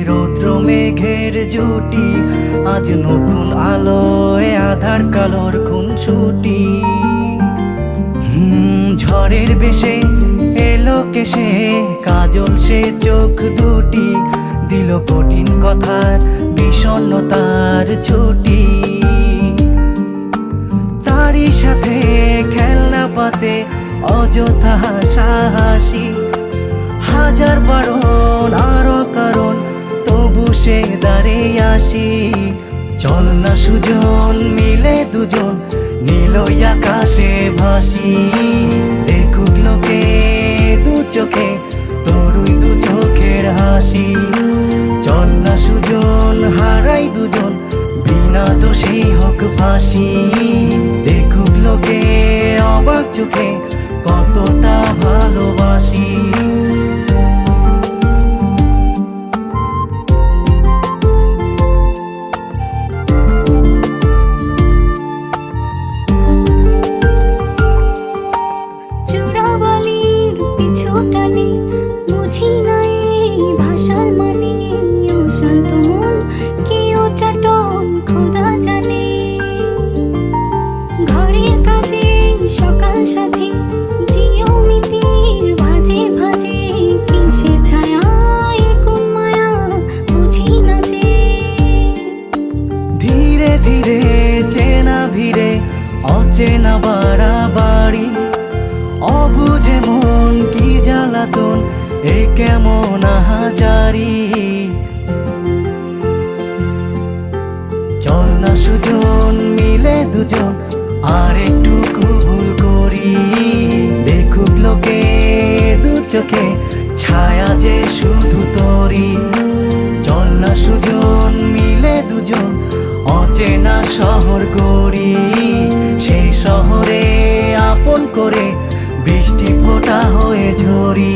রৌদ্র মেঘের জুটি, আজ নতুন আলোয় আধার কালোর খুনসুটি। ঝড়ের বেশে এলো কেশে কাজল সে চোখ দুটি, দিল কঠিন কথার বিষণ্ণতার ছুটি। তারই সাথে খেলনা পাতে অযথা হাসাহাসি, হাজার বারণ আরো কারণ তবু সে দাঁড়িয়ে আসি। চল না সুজন মিলে দুজন নীলই আকাশে ভাসি, দেখুক লোকে দু চোখে তোরই দু চোখের হাসি। চল না সুজন হারাই দুজন বিনা দোষেই হোক ফাঁসি, দেখুক লোকে অবাক চোখে কতটা ভালোবাসি। ধীরে চেনা ভিড়ে অচেনা বাড়াবাড়ি, অবুঝে মন কি জ্বালাতন এ কেমন আহাজারি। চল না সুজন মিলে দুজন আর একটু ভুল করি, দেখুক লোকে দু চোখে ছায়া যে শুধু তোরি। চল না সুজন মিলে দুজন অচেনা শহর গড়ি, সেই শহরে আপন করে বৃষ্টি ফোঁটা হয়ে ঝরি।